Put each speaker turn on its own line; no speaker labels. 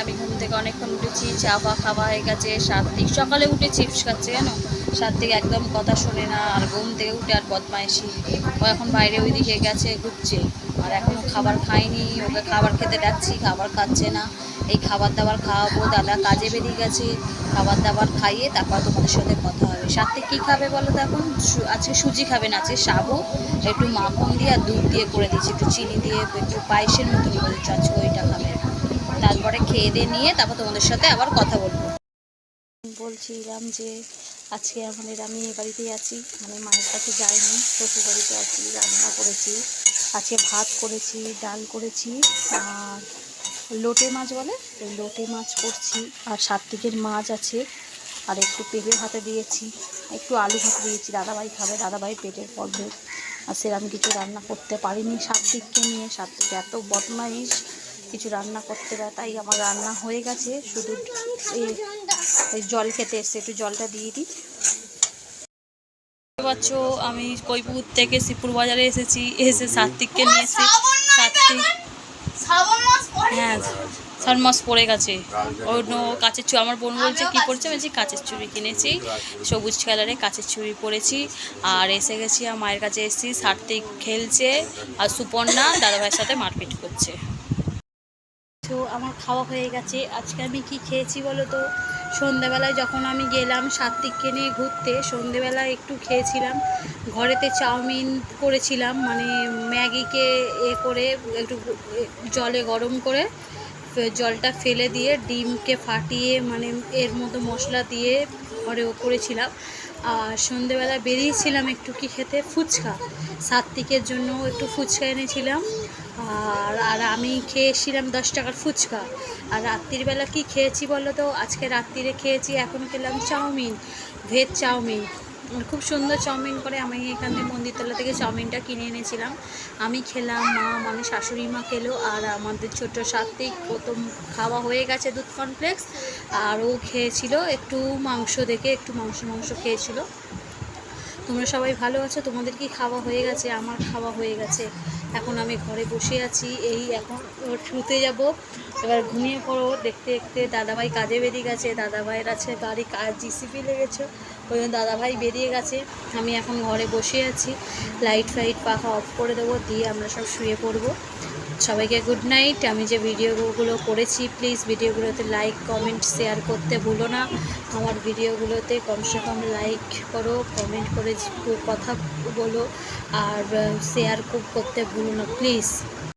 আমি ঘুম থেকে অনেকক্ষণ উঠেছি, চা ফা খাওয়া হয়ে গেছে। সাত্বিক সকালে উঠে চিপস খাচ্ছে জানো। সাত্বিক একদম কথা শোনে না, আর ঘুম থেকে উঠে আর বদমাইশি। ও এখন বাইরে ওইদিকে গেছে ঘুরছে, আর এখনও খাবার খায়নি। ওকে খাবার খেতে ডাকছি, খাবার খাচ্ছে না। এই খাবার দাবার খাওয়াবো, দাদা কাজে বেরিয়ে গেছে। খাবার দাবার খাইয়ে তারপর তোমাদের সাথে কথা হবে। সাথে কী খাবে বলো তো? এখন আজকে সুজি খাবে না, আজকে সাবু একটু মাখন দিয়ে আর দুধ দিয়ে করে দিচ্ছি, একটু চিনি দিয়ে একটু পায়েসের মতন করে দিচ্ছি, আজকে ওইটা খাবে। তারপরে খেয়ে দিয়ে নিয়ে তারপর তোমাদের সাথে আবার কথা বলবো। বলছিলাম যে আজকে আমাদের আমি এ বাড়িতেই আছি, মানে মায়ের কাছে যাইনি, শ্বশুর বাড়িতে আছি। রান্না করেছি আজকে, ভাত করেছি, ডাল করেছি, আর লোটে মাছ বলে ওই লোটে মাছ করছি, আর সাত্বিকের মাছ আছে, আর একটু পেঁপে ভাতে দিয়েছি, একটু আলু ভাতে দিয়েছি। দাদাভাই খাবে, দাদাভাই পেটের প্রবলেম। আর সেরকম কিছু রান্না করতে পারিনি সাত্বিককে নিয়ে। সাত্বিক এত বদমাইশ, কিছু রান্না করতে পারে। তাই আমার রান্না হয়ে গেছে, শুধু এই জল খেতে এসছে, একটু জলটা দিয়ে দিই। পাচ্ছ আমি কৈপুর থেকে শিবপুর বাজারে এসেছি, এসে সাত্বিককে নিয়ে এসেছি। সাত্বিক হ্যাঁ শ্রাবণ মাস পড়ে গেছে। অন্য কাচের চুড়ি আমার বোন বলছে কী পড়ছে, বলছি কাচের চুড়ি কিনেছি, সবুজ কালারে কাচের চুড়ি পরেছি। আর এসে গেছি, আর মায়ের কাছে এসেছি। সাত্বিক খেলছে, আর সুপর্ণা দাদাভাইয়ের সাথে মারপিট করছে। তো আমার খাওয়া হয়ে গেছে। আজকে আমি কি খেয়েছি বলো তো? সন্ধেবেলায় যখন আমি গেলাম সাত্বিককে নিয়ে ঘুরতে, সন্ধেবেলায় একটু খেয়েছিলাম। ঘরেতে চাউমিন করেছিলাম, মানে ম্যাগিকে করে একটু জলে গরম করে জলটা ফেলে দিয়ে ডিমকে ফাটিয়ে মানে এর মতো মশলা দিয়ে ঘরেও করেছিলাম। আর সন্ধেবেলা বেরিয়েছিলাম একটু কি খেতে, ফুচকা। সাত্বিকের জন্য একটু ফুচকা এনেছিলাম, আর আমি খেয়েছিলাম 10 টাকার ফুচকা। আর রাত্রিবেলা কি খেয়েছি বলো তো? আজকে রাত্রিরে খেয়েছি, এখন খেলাম চাউমিন, ভেজ চাউমিন। খুব সুন্দর চাউমিন করে। আমি এখান থেকে মন্দিরতলা থেকে চাউমিনটা কিনে এনেছিলাম, আমি খেলাম, মা মানে শাশুড়ি মা খেলো, আর আমাদের ছোট সাত্বিক প্রথম খাওয়া হয়ে গেছে দুধ কমপ্লেক্স। আর ও খেয়েছিল একটু মাংস দেখে, একটু মাংস খেয়েছিল। তোমরা সবাই ভালো আছো? তোমাদের কি খাওয়া হয়ে গেছে? আমার খাওয়া হয়ে গেছে। এখন আমি ঘরে বসে আছি, এই এখন শুতে যাব। এবার ঘুমিয়ে পড়ো। দেখতে দেখতে দাদাভাই কাজে বেরিয়ে গেছে, দাদাভাইয়ের আছে গাড়ি কাজ জিসিপি লেগেছে, ওই জন্য দাদাভাই বেরিয়ে গেছে। আমি এখন ঘরে বসে আছি, লাইট ফাইট পাখা অফ করে দেবো, দিয়ে আমরা সব শুয়ে পড়বো। সবাইকে গুড নাইট। আমি যে ভিডিওগুলো করেছি, প্লিজ ভিডিওগুলোতে লাইক কমেন্ট শেয়ার করতে ভুলো না। আমার ভিডিওগুলোতে কমসে কম লাইক করো, কমেন্ট করে কথা বলো, আর শেয়ার করতে ভুলো না প্লিজ।